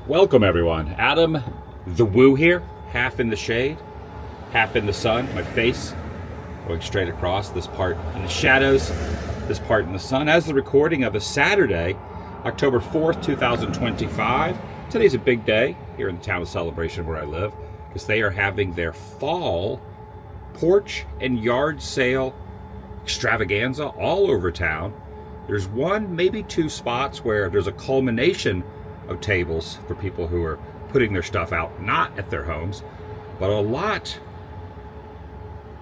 Welcome everyone. Adam the Woo here, half in the shade, half in the sun. My face going straight across, this part in the shadows, this part in the sun. As the recording of a Saturday, October 4th, 2025. Today's a big day here in the town of Celebration where I live, because they are having their fall porch and yard sale extravaganza all over town. There's one, maybe two spots where there's a culmination of tables for people who are putting their stuff out, not at their homes, but a lot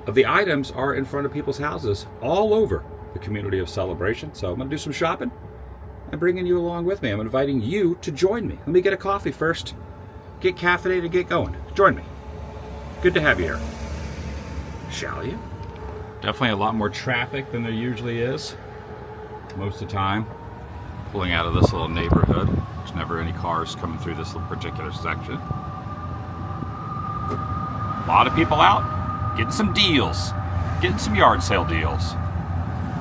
of the items are in front of people's houses all over the community of Celebration. So I'm going to do some shopping. I'm bringing you along with me. I'm inviting you to join me. Let me get a coffee first. Get caffeinated, get going. Join me. Good to have you here. Shall you? Definitely a lot more traffic than there usually is. Most of the time, pulling out of this little neighborhood. There's never any cars coming through this particular section. A lot of people out getting some deals, getting some yard sale deals.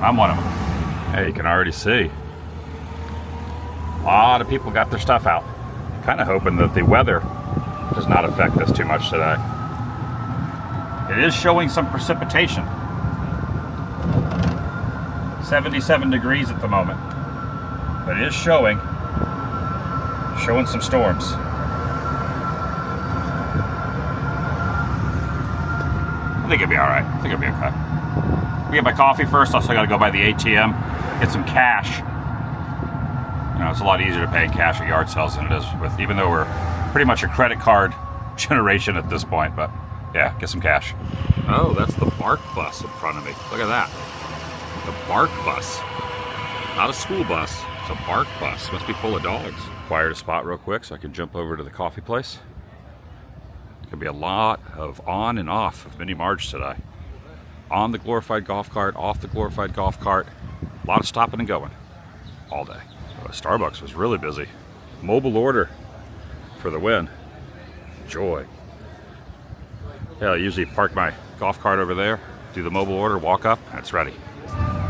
I'm one of them. Hey, you can already see. A lot of people got their stuff out. Kind of hoping that the weather does not affect this too much today. It is showing some precipitation. 77 degrees at the moment, but it is showing some storms. I think it'll be all right. I think it'll be okay. We get my coffee first. Also, got to go by the ATM, get some cash. You know, it's a lot easier to pay in cash at yard sales than it is with, even though we're pretty much a credit card generation at this point. But yeah, get some cash. Oh, that's the BARK bus in front of me. Look at that. The BARK bus. Not a school bus. It's a BARK bus. Must be full of dogs. Acquired a spot real quick so I can jump over to the coffee place. Could be a lot of on and off of Mini Marge today. On the glorified golf cart, off the glorified golf cart. A lot of stopping and going all day. Starbucks was really busy. Mobile order for the win. Joy. Yeah, I usually park my golf cart over there, do the mobile order, walk up, and it's ready.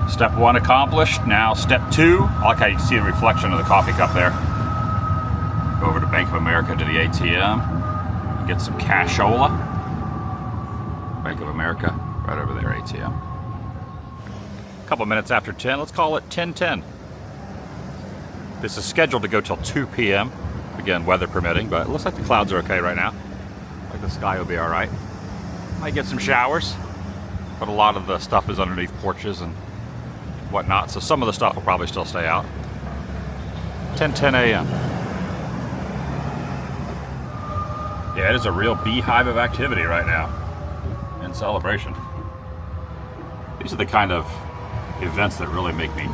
Step one accomplished. Now step two. I like how you can see the reflection of the coffee cup there. Go over to Bank of America to the ATM. Get some cashola. Bank of America, right over there, ATM. A couple minutes after 10. Let's call it 10:10. This is scheduled to go till 2 p.m. Again, weather permitting, but it looks like the clouds are okay right now. Like the sky will be all right. Might get some showers, but a lot of the stuff is underneath porches and whatnot, so some of the stuff will probably still stay out. 10:10 a.m. Yeah, it is a real beehive of activity right now in Celebration. These are the kind of events that really make me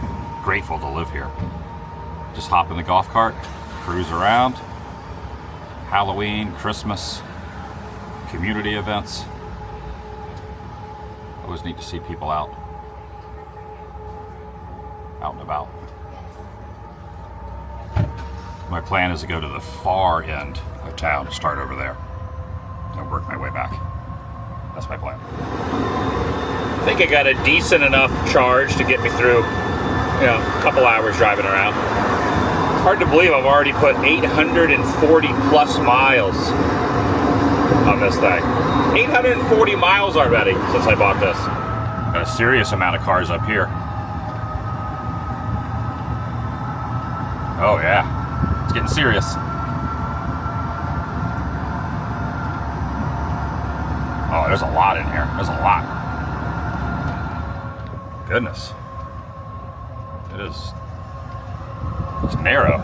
grateful to live here. Just hop in the golf cart, cruise around. Halloween, Christmas, community events. Always neat to see people out and about. My plan is to go to the far end of town, start over there, and work my way back. That's my plan. I think I got a decent enough charge to get me through, a couple hours driving around. It's hard to believe I've already put 840 plus miles on this thing. 840 miles already since I bought this. Got a serious amount of cars up here. Oh yeah, it's getting serious. Oh, there's a lot in here. There's a lot. Goodness. It's narrow.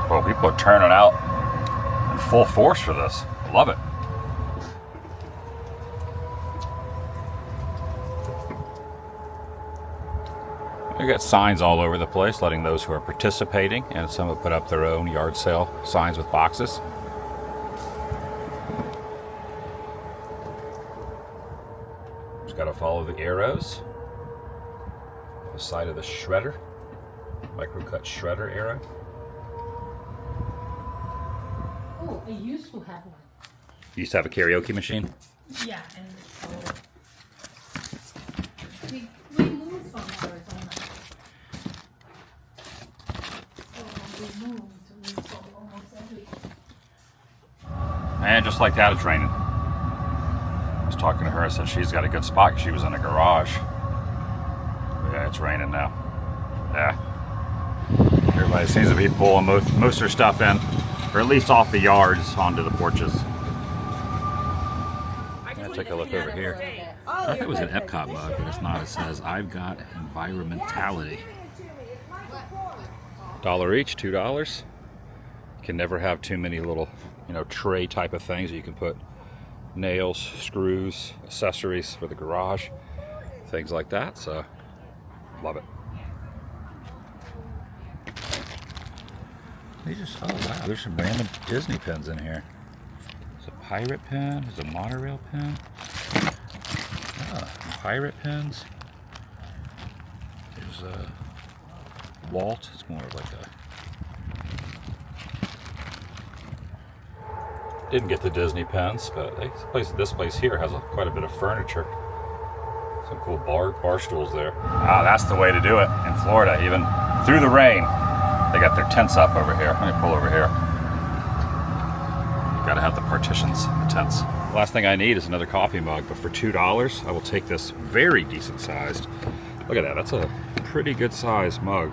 Well, people are turning out in full force for this. I love it. We got signs all over the place letting those who are participating, and some have put up their own yard sale signs with boxes. Just got to follow the arrows. The side of the shredder, microcut shredder arrow. Oh, I used to have one. You used to have a karaoke machine? Yeah, and so just like that, it's raining. I was talking to her, I said she's got a good spot because she was in a garage. Yeah, it's raining now. Yeah. Everybody seems to be pulling most of their stuff in, or at least off the yards onto the porches. Take a look over here. I thought it was an Epcot mug, but it's not. It says, I've got environmentality. $1 each, $2. You can never have too many little, tray type of things. You can put nails, screws, accessories for the garage, things like that. So, love it. Oh wow, there's some random Disney pins in here. There's a pirate pin, there's a monorail pin. Pirate pins. There's a Walt. It's more of like a. Didn't get the Disney pins, but this place here has quite a bit of furniture. Some cool bar stools there. Ah, that's the way to do it in Florida, even through the rain. They got their tents up over here. Let me pull over here. Gotta have the partitions, the tents. Last thing I need is another coffee mug, but for $2, I will take this very decent sized. Look at that, that's a pretty good sized mug.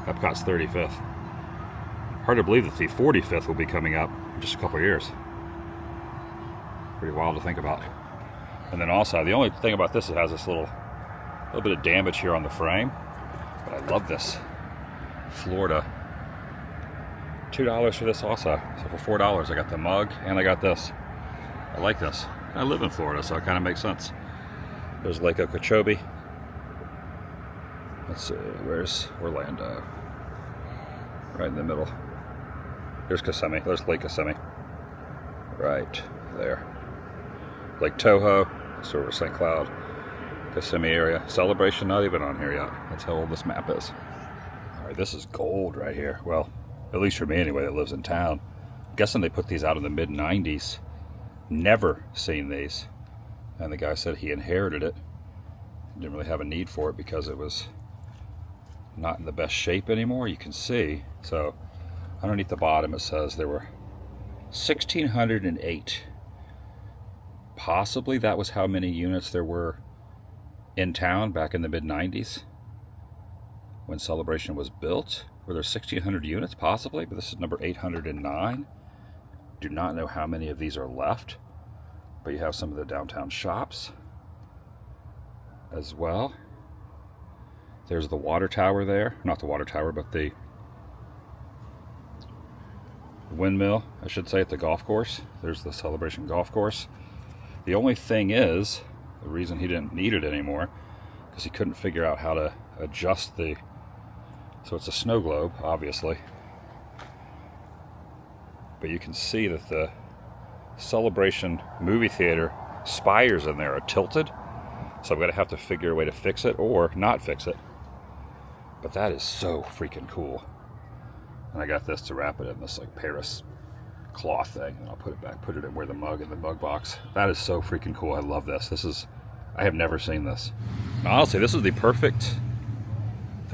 Epcot's 35th. Hard to believe that the 45th will be coming up in just a couple of years. Pretty wild to think about. And then also, the only thing about this, it has this little bit of damage here on the frame, but I love this. Florida. $2 for this also. So for $4, I got the mug and I got this. I like this. I live in Florida, so it kind of makes sense. There's Lake Okeechobee. Let's see, where's Orlando? Right in the middle. There's Kissimmee. There's Lake Kissimmee. Right there. Lake Toho. That's over St. Cloud. Kissimmee area. Celebration not even on here yet. That's how old this map is. Alright, this is gold right here. Well, at least for me anyway, that lives in town. I'm guessing they put these out in the mid-90s. Never seen these. And the guy said he inherited it. Didn't really have a need for it because it was not in the best shape anymore. You can see. So underneath the bottom it says there were 1,608. Possibly that was how many units there were in town back in the mid-90s when Celebration was built. Were there 1,600 units? Possibly, but this is number 809. Do not know how many of these are left, but you have some of the downtown shops as well. There's the water tower there. Not the water tower, but the windmill, I should say, at the golf course. There's the Celebration golf course. The only thing is, the reason he didn't need it anymore, because he couldn't figure out how to adjust the, so it's a snow globe, obviously. But you can see that the Celebration movie theater spires in there are tilted. So I'm going to have to figure a way to fix it or not fix it. But that is so freaking cool. And I got this to wrap it in this like Paris cloth thing. And I'll put it back, put it in where the mug in the mug box. That is so freaking cool. I love this. I have never seen this. Now, honestly, this is the perfect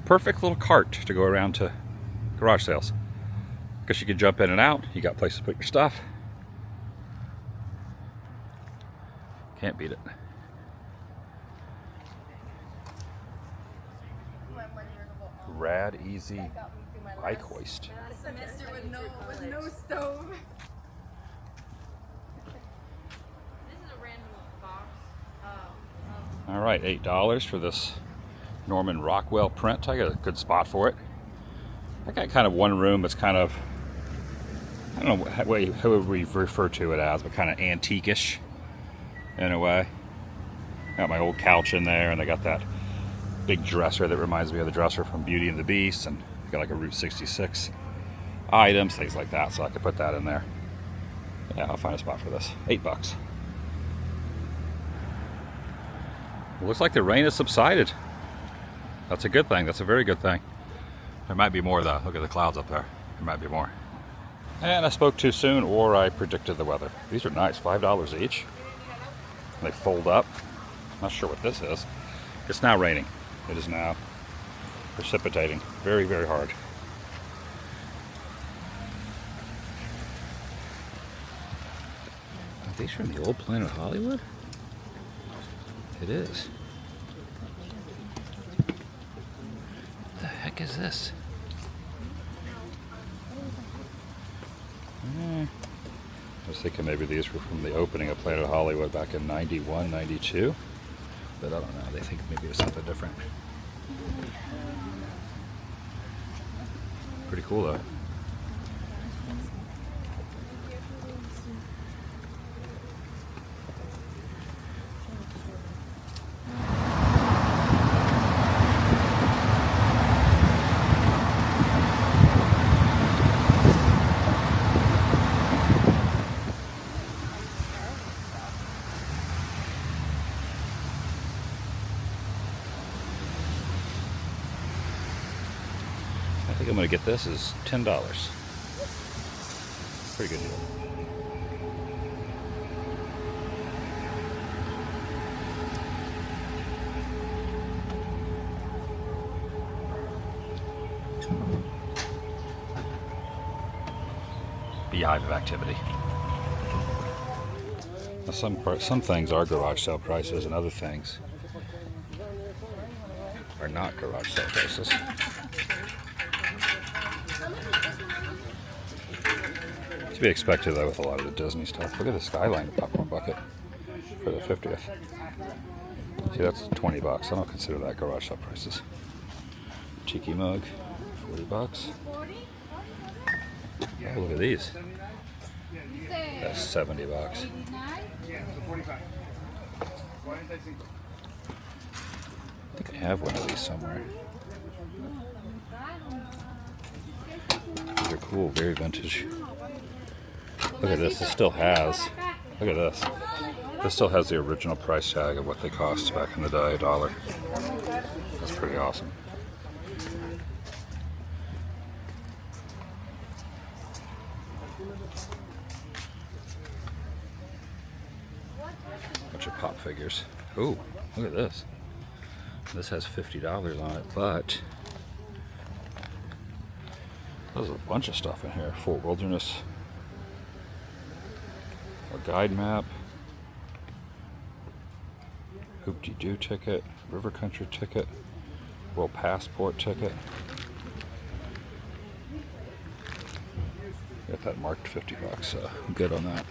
little cart to go around to garage sales. Because you can jump in and out. You got places to put your stuff. Can't beat it. Rad Easy Bike Hoist. Semester with no stove. This is a random box. All right, $8 for this Norman Rockwell print. I got a good spot for it. I got kind of one room that's kind of, I don't know how would we refer to it as, but kind of antique-ish in a way. Got my old couch in there, and I got that big dresser that reminds me of the dresser from Beauty and the Beast, and got like a Route 66 items, things like that, so I could put that in there. Yeah, I'll find a spot for this. $8. Looks like the rain has subsided. That's a good thing. That's a very good thing. There might be more though. Look at the clouds up there. There might be more. And I spoke too soon, or I predicted the weather. These are nice, $5 each. They fold up. Not sure what this is. It's now raining. It is now precipitating very, very hard. these from the old Planet Hollywood? It is. What the heck is this? I was thinking maybe these were from the opening of Planet Hollywood back in 91, 92. But I don't know. They think maybe it was something different. Pretty cool though. I think I'm going to get this as $10. Pretty good deal. Beehive of activity. Now some things are garage sale prices and other things are not garage sale prices. To be expected though with a lot of the Disney stuff. Look at the Skyline popcorn bucket for the 50th. See, that's $20. I don't consider that garage sale prices. Cheeky mug, $40. Oh, look at these. That's $70. I think I have one of these somewhere. These are cool, very vintage. Look at this, it still has, look at this. This still has the original price tag of what they cost back in the day, $1. That's pretty awesome. Bunch of pop figures. Ooh, look at this. This has $50 on it, but there's a bunch of stuff in here. Full Wilderness. A guide map, Hoop-de-Doo ticket, River Country ticket, World Passport ticket. Got that marked $50, so I'm good on that.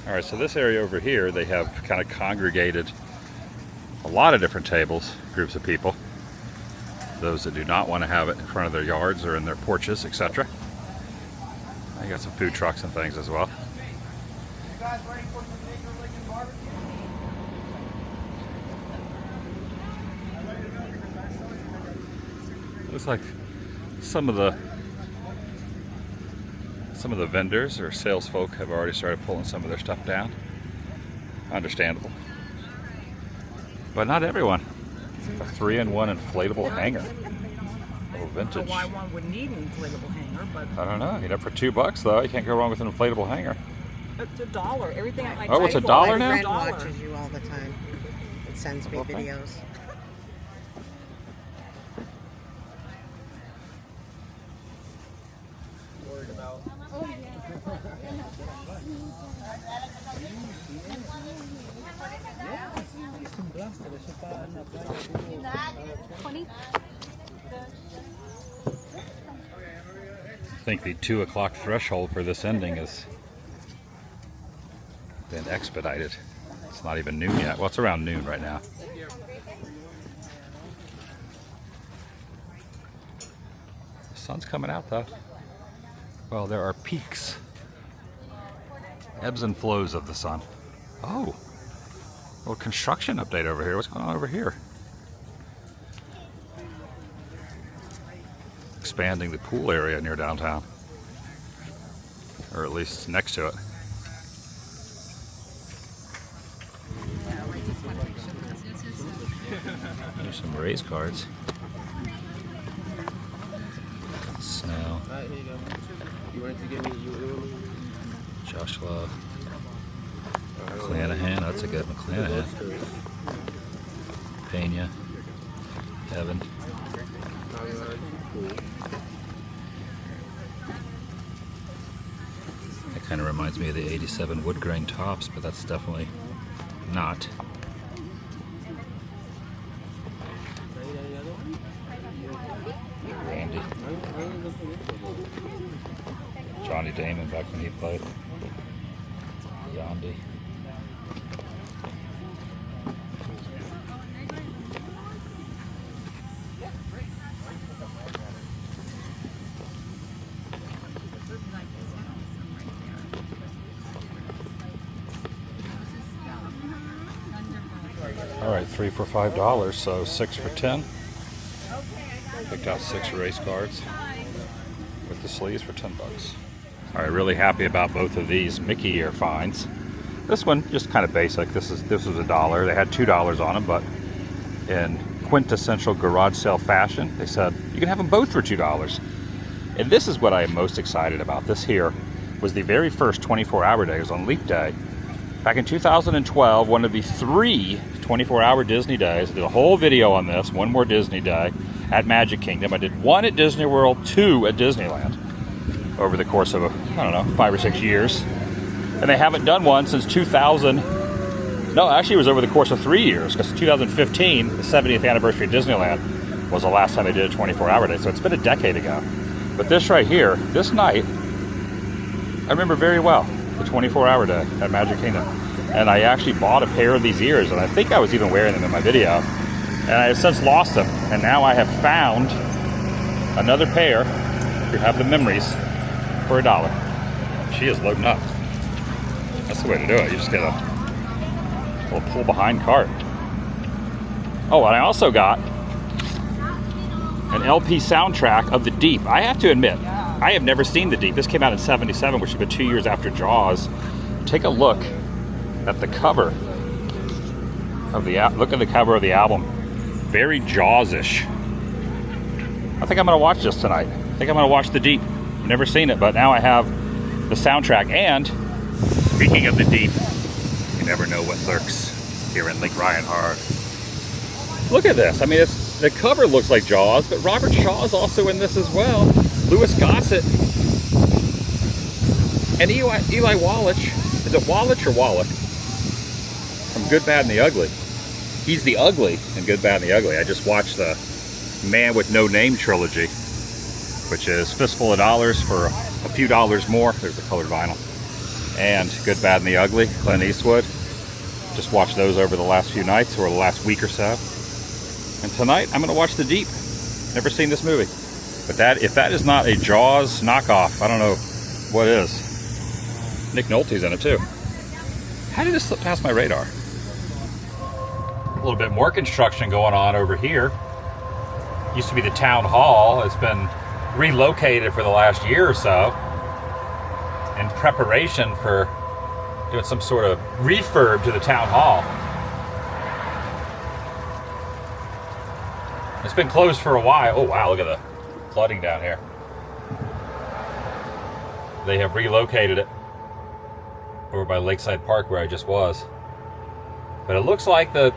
Alright, so this area over here, they have kind of congregated a lot of different tables, groups of people. Those that do not want to have it in front of their yards or in their porches, etc. I got some food trucks and things as well. Looks like some of the vendors or sales folk have already started pulling some of their stuff down. Understandable. But not everyone. A 3-in-1 inflatable hanger. Vintage. Why one would need an inflatable hanger, but I don't know. You know, for $2 though, you can't go wrong with an inflatable hanger. it's $1. Everything at my Oh, it's table, $1 my now? friend My friend watches you all the time. It sends me Okay. videos. I think the 2 o'clock threshold for this ending has been expedited. It's not even noon yet. Well, it's around noon right now. The sun's coming out though. Well, there are peaks, ebbs and flows of the sun. Oh, little construction update over here. What's going on over here? Expanding the pool area near downtown, or at least next to it. There's some race cards. Snell. Alright, here you go. You wanted to give me Josh Love. McClanahan, that's a good McClanahan. Pena. Evan. Kind of reminds me of the 87 wood grain tops, but that's definitely not. Randy. Johnny Damon back when he played. Yandy. All right, 3 for $5, so 6 for 10. Picked out 6 race cards with the sleeves for $10. All right, really happy about both of these Mickey ear finds. This one just kind of basic. This was $1. They had $2 on them, but in quintessential garage sale fashion, they said you can have them both for $2. And this is what I am most excited about. This here was the very first 24-hour day. It was on Leap Day. Back in 2012, one of the 3 24-hour Disney days. I did a whole video on this, one more Disney day at Magic Kingdom. I did 1 at Disney World, 2 at Disneyland over the course of, 5 or 6 years. And they haven't done one since 2000. No, actually it was over the course of 3 years, because 2015, the 70th anniversary of Disneyland, was the last time they did a 24-hour day. So it's been a decade ago. But this right here, this night, I remember very well the 24-hour day at Magic Kingdom. And I actually bought a pair of these ears, and I think I was even wearing them in my video. And I have since lost them, and now I have found another pair who have the memories for $1. She is loading up. That's the way to do it. You just get a little pull behind cart. Oh, and I also got an LP soundtrack of The Deep. I have to admit, I have never seen The Deep. This came out in '77, which has been 2 years after Jaws. Take a look at the cover of the cover of the album. Very Jaws-ish. I think I'm gonna watch this tonight. I think I'm gonna watch The Deep. Never seen it, but now I have the soundtrack. And speaking of The Deep, you never know what lurks here in Lake Ryanhard. Look at this. I mean, the cover looks like Jaws, but Robert Shaw is also in this as well. Louis Gossett and Eli Wallach. Is it Wallach or Wallach? From Good, Bad, and the Ugly. He's the ugly in Good, Bad, and the Ugly. I just watched the Man with No Name trilogy, which is Fistful of Dollars for a few dollars more. There's the colored vinyl. And Good, Bad, and the Ugly, Clint Eastwood. Just watched those over the last few nights, or the last week or so. And tonight, I'm going to watch The Deep. Never seen this movie. But if that is not a Jaws knockoff, I don't know what is. Nick Nolte's in it too. How did this slip past my radar? A little bit more construction going on over here. Used to be the town hall. It's been relocated for the last year or so in preparation for doing some sort of refurb to the town hall. It's been closed for a while. Oh wow, look at the flooding down here. They have relocated it over by Lakeside Park where I just was. But it looks like the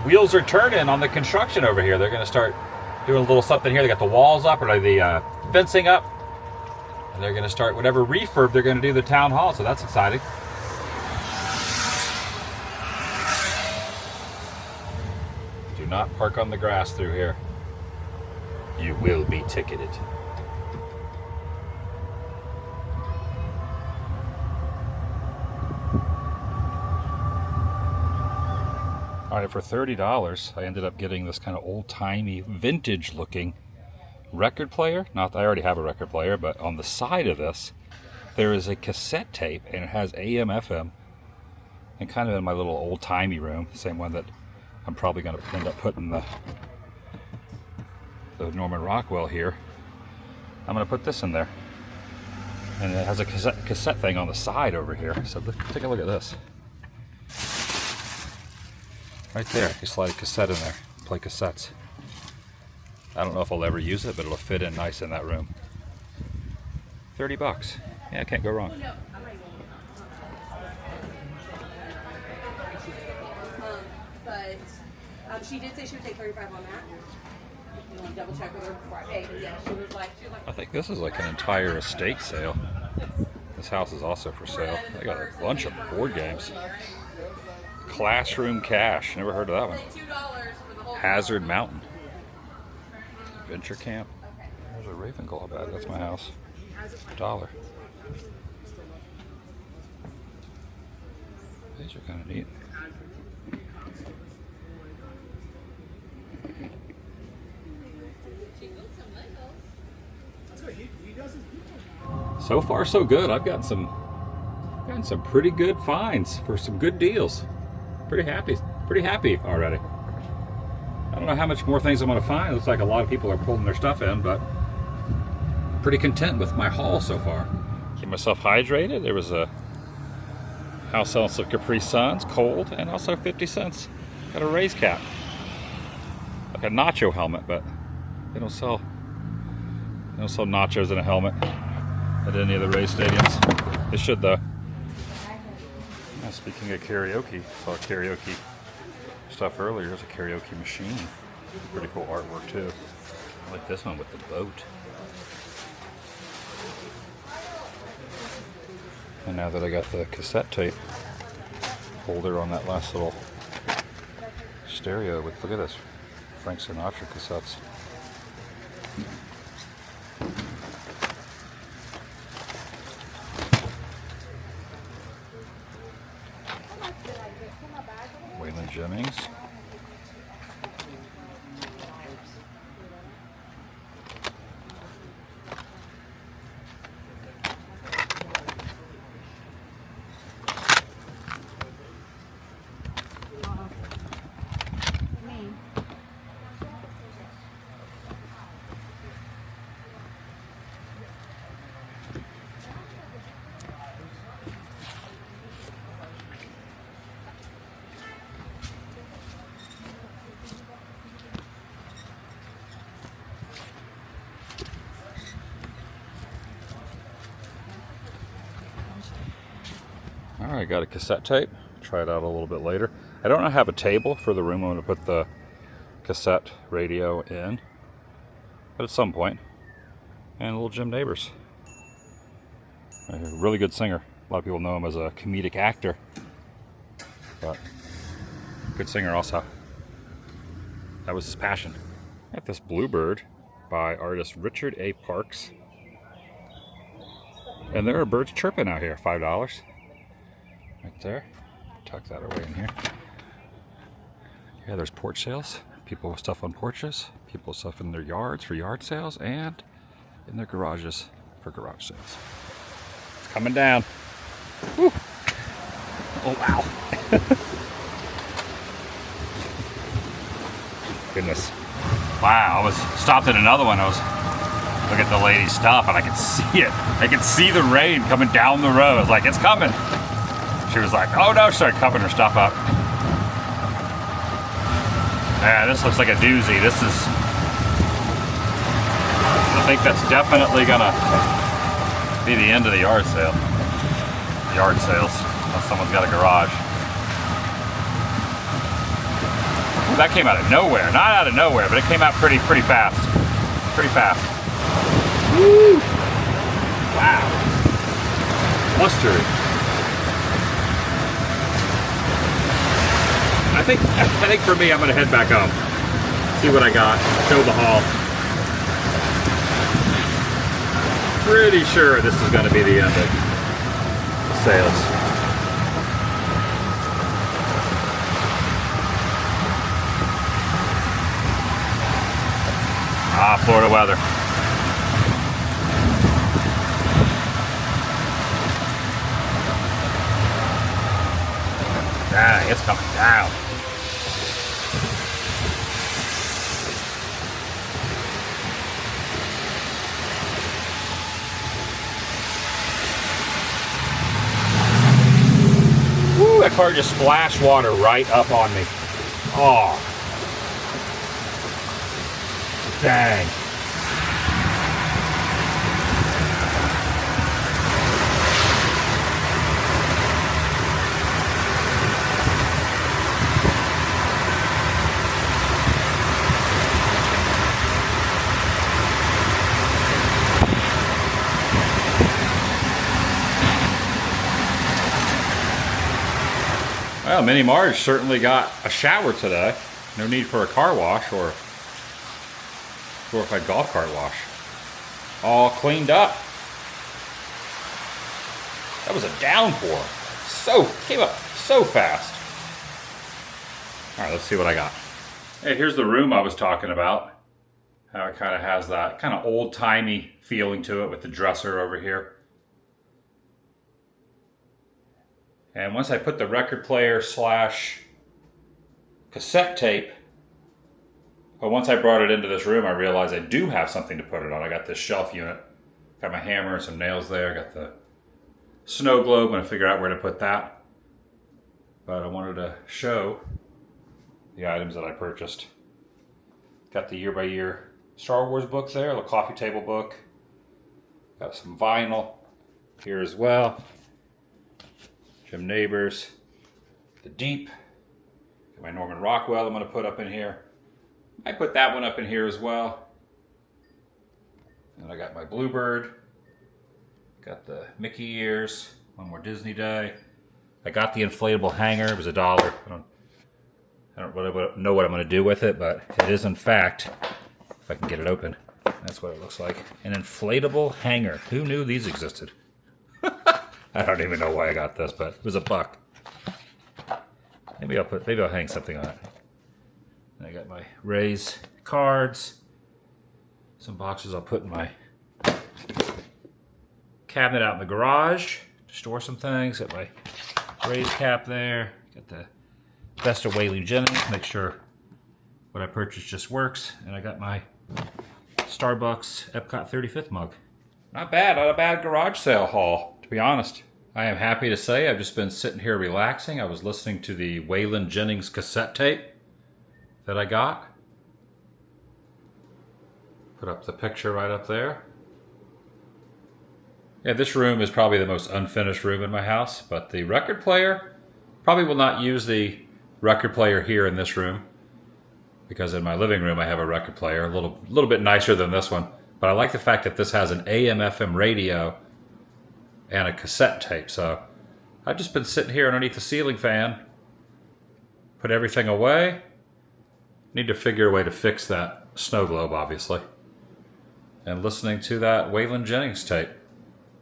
wheels are turning on the construction over here. They're going to start doing a little something here. They got the walls up, or the fencing up. And they're going to start whatever refurb they're going to do the town hall. So that's exciting. Do not park on the grass through here. You will be ticketed. All right, for $30, I ended up getting this kind of old-timey, vintage-looking record player. Not that I already have a record player, but on the side of this, there is a cassette tape, and it has AM, FM, and kind of in my little old-timey room, the same one that I'm probably going to end up putting the Norman Rockwell here. I'm going to put this in there. And it has a cassette thing on the side over here. So take a look at this. Right there, you slide a cassette in there, play cassettes. I don't know if I'll ever use it, but it'll fit in nice in that room. $30. Yeah, I can't go wrong. But she did say she would take 35 on that. You want to double check with her before I pay? But yeah, she was like, I think this is like an entire estate sale. The This house is also for sale. They got a bunch of board games. Classroom Cash. Never heard of that one. Hazard Mountain. Adventure Camp. There's a Ravenclaw bag. That's my house. $1. These are kind of neat. So far, so good. I've gotten some pretty good finds for some good deals. Pretty happy already. I don't know how much more things I'm going to find. It looks like a lot of people are pulling their stuff in, but I'm pretty content with my haul so far. Keep myself hydrated. There was a house selling some Capri Suns, cold, and also 50 cents. Got a raise cap. Like a nacho helmet, but they don't sell nachos in a helmet at any of the race stadiums. They should though. Now, speaking of karaoke, saw karaoke stuff earlier. There's a karaoke machine. Pretty cool artwork too. I like this one with the boat. And now that I got the cassette tape holder on that last little stereo with, look at this, Frank Sinatra cassettes. Waylon Jennings. Alright, got a cassette tape. Try it out a little bit later. I don't have a table for the room I'm going to put the cassette radio in, but at some point. And little Jim Neighbors. A really good singer. A lot of people know him as a comedic actor, but good singer also. That was his passion. Got this Bluebird by artist Richard A. Parks. And there are birds chirping out here, $5. Right there. Tuck that away in here. Yeah, there's porch sales. People with stuff on porches. People with stuff in their yards for yard sales. And in their garages for garage sales. It's coming down. Woo. Oh, wow. Goodness. Wow, I was stopped at another one. I was looking at the lady's stuff and I could see it. I could see the rain coming down the road. I was like, it's coming. She was like, oh no, she started covering her stuff up. Yeah, this looks like a doozy. This is, I think that's definitely gonna be the end of the yard sale. Yard sales, unless someone's got a garage. Ooh, that came out of nowhere. Not out of nowhere, but it came out pretty fast. Pretty fast. Woo! Wow. Blustery. I think for me, I'm gonna head back home. See what I got. Show the haul. Pretty sure this is gonna be the end of sales. Ah, Florida weather. Dang, it's coming down. Woo, that car just splashed water right up on me. Oh. Dang. Well, Mini Marge certainly got a shower today. No need for a car wash or glorified golf cart wash. All cleaned up. That was a downpour. Came up so fast. All right, let's see what I got. Hey, here's the room I was talking about. How it kind of has that kind of old-timey feeling to it with the dresser over here. And once I put the record player / cassette tape, but once I brought it into this room, I realized I do have something to put it on. I got this shelf unit. Got my hammer and some nails there. Got the snow globe. I'm going to figure out where to put that. But I wanted to show the items that I purchased. Got the year-by-year Star Wars book there, a little coffee table book. Got some vinyl here as well. Jim Neighbors. The Deep. Got my Norman Rockwell I'm going to put up in here. I put that one up in here as well. And I got my Bluebird. Got the Mickey ears. One More Disney Day. I got the inflatable hanger. It was $1. I don't really know what I'm going to do with it, but it is in fact, if I can get it open, that's what it looks like. An inflatable hanger. Who knew these existed? I don't even know why I got this, but it was $1. Maybe I'll hang something on it. And I got my Ray's cards. Some boxes I'll put in my cabinet out in the garage to store some things. Got my Ray's cap there. Got the Best of Waylon Jennings. Make sure what I purchased just works. And I got my Starbucks Epcot 35th mug. Not bad. Not a bad garage sale haul, to be honest. I am happy to say I've just been sitting here relaxing. I was listening to the Waylon Jennings cassette tape that I got. Put up the picture right up there. Yeah, this room is probably the most unfinished room in my house, but the record player, probably will not use the record player here in this room, because in my living room I have a record player, a little bit nicer than this one, but I like the fact that this has an AM/FM radio and a cassette tape. So I've just been sitting here underneath the ceiling fan, put everything away. Need to figure a way to fix that snow globe, obviously. And listening to that Waylon Jennings tape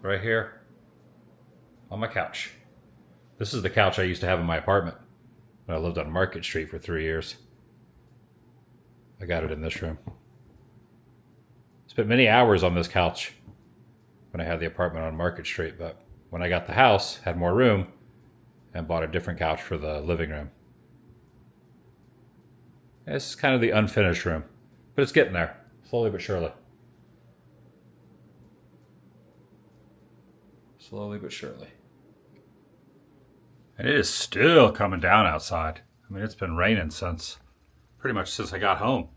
right here on my couch. This is the couch I used to have in my apartment when I lived on Market Street for 3 years. I got it in this room. Spent many hours on this couch when I had the apartment on Market Street, but when I got the house, had more room, and bought a different couch for the living room. This is kind of the unfinished room, but it's getting there, slowly but surely. Slowly but surely. And it is still coming down outside. I mean, it's been raining pretty much since I got home.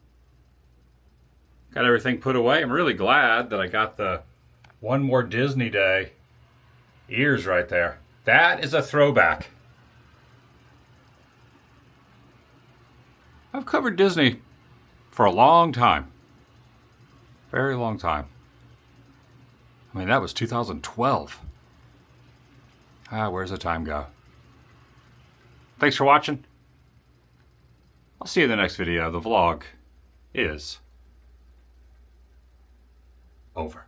Got everything put away. I'm really glad that I got the One More Disney Day ears right there. That is a throwback. I've covered Disney for a long time. Very long time. I mean, that was 2012. Where's the time go? Thanks for watching. I'll see you in the next video. The vlog is over.